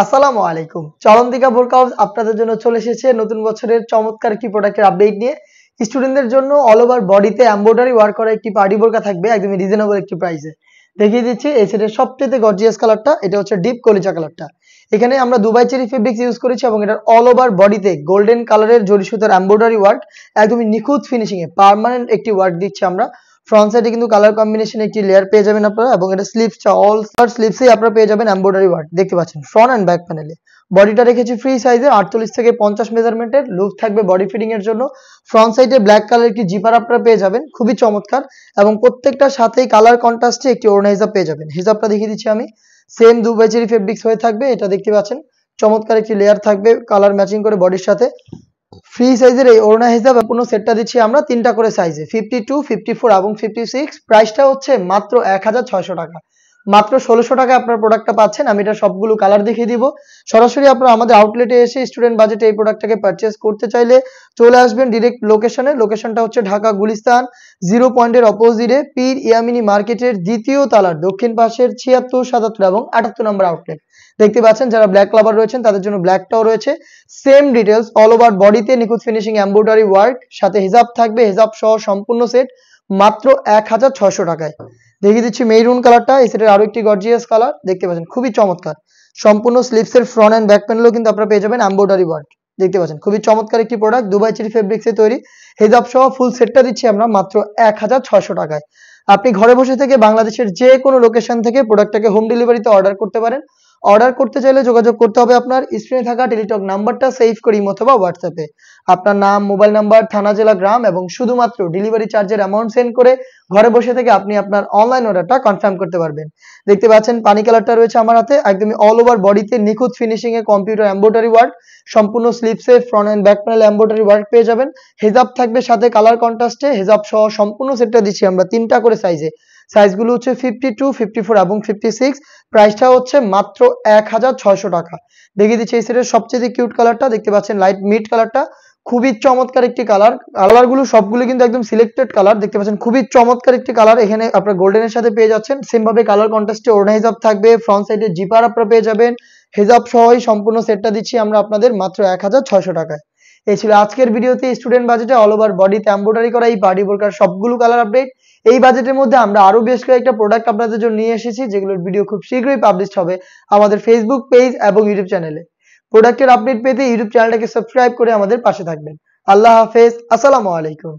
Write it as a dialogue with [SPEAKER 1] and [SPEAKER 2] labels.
[SPEAKER 1] আসসালামু আলাইকুম। চরণদিঘা বোরকা হাউস আপনাদের জন্য চলে এসেছে নতুন বছরের চমৎকার একটি প্রোডাক্টের আপডেট নিয়ে। স্টুডেন্টদের জন্য অল ওভার বডিতে এমব্রয়ডারি ওয়ার্ক করা একটি পার্টি বোরকা থাকবে একদমই রিজনেবল একটি প্রাইসে। দেখিয়ে দিচ্ছি এই সেটের সবচেয়ে গর্জিয়াস কালারটা, এটা হচ্ছে ডিপ কলিজা কালারটা। এখানে আমরা দুবাই চেরি ফেব্রিক্স ইউজ করেছি এবং এটার অল ওভার বডিতে গোল্ডেন কালারের জরি সুতার এমব্রয়ডারি ওয়ার্ক, একদমই নিখুঁত ফিনিশিং এ পার্মানেন্ট একটি ওয়ার্ক দিচ্ছি আমরা। ফ্রন্ট সাইডে কিন্তু কালার কম্বিনেশন একটি লেয়ার পেয়ে যাবেন আপনারা এবং এটা স্লিভসটা অল স্লিভসেই আপনারা পেয়ে যাবেন এমব্রয়ডারি ওয়ার্ক। দেখতে পাচ্ছেন ফ্রন্ট এন্ড ব্যাক প্যানেলে। বডিটা রেখেছি ফ্রি সাইজে 48 থেকে 50 মেজারমেন্টের, লুজ থাকবে বডি ফিটিং এর জন্য। ফ্রন্ট সাইডে ব্ল্যাক কালার একটি জিপার আপনারা পেয়ে যাবেন, খুবই চমৎকার। এবং প্রত্যেকটার সাথেই কালার কন্ট্রাস্টে একটি ওড়না হিজাব পেয়ে যাবেন। হিজাবটা দেখিয়ে দিচ্ছি আমি, সেম দুবাই চেরি ফেব্রিক্স হয়ে থাকবে। এটা দেখতে পাচ্ছেন চমৎকার একটি লেয়ার থাকবে কালার ম্যাচিং করে বডির সাথে। ফ্রি সাইজের এই ওড়না হিসাব পুরো সেটটা দিচ্ছি আমরা তিনটা করে সাইজে, 52, 54 এবং 56। প্রাইসটা হচ্ছে মাত্র 1600 টাকা। মাত্র 1600 টাকায় আপনার প্রোডাক্টটা পাচ্ছেন। আমি এটা সবগুলো কালার দেখিয়ে দিব। সরাসরি আপনারা আমাদের আউটলেটে এসে স্টুডেন্ট বাজেটে এই প্রোডাক্টটাকে পারচেজ করতে চাইলে চলে আসবেন ডিরেক্ট লোকেশনে। লোকেশনটা হচ্ছে ঢাকা গুলিস্তান 0 পয়েন্টের অপোজিটে পীর ইয়ামিনী মার্কেটের দ্বিতীয় তলার দক্ষিণ পাশের 76, 77 এবং 78 নম্বর আউটলেট। দেখতে পাচ্ছেন যারা ব্ল্যাক লাভার রয়েছেন তাদের জন্য ব্ল্যাকটাও রয়েছে। সেম ডিটেলস, অল ওভার বডিতে নিখুঁত ফিনিশিং এমব্রয়ডারি ওয়ার্ক, সাথে হিজাব থাকবে, হিজাব সহ সম্পূর্ণ সেট মাত্র 1600 টাকায়। দেখিয়ে দিচ্ছি মেরুন কালারটা, এই সেটের আরো একটি গর্জিয়াস কালার। দেখতে পাচ্ছেন খুবই চমৎকার। সম্পূর্ণ স্লিভসের ফ্রন্ট এন্ড ব্যাক প্যানেলও কিন্তু আপনারা পেয়ে যাবেন এমব্রয়ডারি ওয়ার্ক। দেখতে পাচ্ছেন খুবই চমৎকার একটি প্রোডাক্ট, দুবাই চেরি ফেব্রিক্সে তৈরি। হিজাব সহ ফুল সেটটা দিচ্ছি আমরা মাত্র 1600 টাকায়। আপনি ঘরে বসে থেকে বাংলাদেশের যে কোনো লোকেশন থেকে প্রোডাক্টটাকে হোম ডেলিভারিতে অর্ডার করতে পারেন। অর্ডার করতে চাইলে যোগাযোগ করতে হবে আপনার স্ক্রিনে থাকা টেলিটক নাম্বারটা সেভ করি অথবা হোয়াটসঅ্যাপে আপনার নাম, মোবাইল নাম্বার, থানা, জেলা, গ্রাম এবং শুধুমাত্র ডেলিভারি চার্জের অ্যামাউন্ট সেন্ড করে ঘরে বসে থেকে আপনি আপনার অনলাইন অর্ডারটা কনফার্ম করতে পারবেন। দেখতে পাচ্ছেন পানি কালারটা রয়েছে আমার হাতে, একদমই অল ওভার বডিতে নিখুঁত finishing a computer embroidery work. সম্পূর্ণ স্লিভসে ফ্রন্ট এন্ড ব্যাক প্যানেলে এমব্রয়ডারি ওয়ার্ক পেয়ে যাবেন। হিজাব থাকবে সাথে কালার কন্ট্রাস্টে। হিজাব সহ সম্পূর্ণ সেটটা দিচ্ছি আমরা তিনটা করে সাইজে। সাইজগুলো হচ্ছে 52, 54 এবং 56। প্রাইসটা হচ্ছে মাত্র 1600 টাকা। দেখিয়ে দিচ্ছি এই সেটের সবচেয়ে কিউট কালারটা। দেখতে পাচ্ছেন লাইট মিড কালারটা, খুবই চমৎকার একটি কালার। কালারগুলো সবগুলো কিন্তু একদম সিলেক্টেড কালার। দেখতে পাচ্ছেন খুবই চমৎকার একটি কালার। এখানে আপনারা গোল্ডেনের সাথে পেয়ে যাচ্ছেন। সেম ভাবে কালার কন্ট্রাস্টে ওড়না হিজাব থাকবে, ফ্রন্ট সাইডে জিপার আপনারা পেয়ে যাবেন। হিজাব সহই সম্পূর্ণ সেটটা দিচ্ছি আমরা আপনাদের মাত্র 1600 টাকায়। এই ছিল আজকের ভিডিওতে স্টুডেন্ট বাজেটে অল ওভার বডিতে এমব্রয়ডারি করা এই পার্টি বোরকার সবগুলো কালার আপডেট। এই বাজেটের মধ্যে আমরা আরো বেশ কয়েকটা প্রোডাক্ট আপনাদের জন্য নিয়ে এসেছি, যেগুলোর ভিডিও খুব শীঘ্রই পাবলিশ হবে আমাদের ফেসবুক পেজ এবং ইউটিউব চ্যানেলে। প্রোডাক্টের আপডেট পেতে ইউটিউব চ্যানেলটাকে সাবস্ক্রাইব করে আমাদের পাশে থাকবেন। আল্লাহ হাফেজ, আসসালামু আলাইকুম।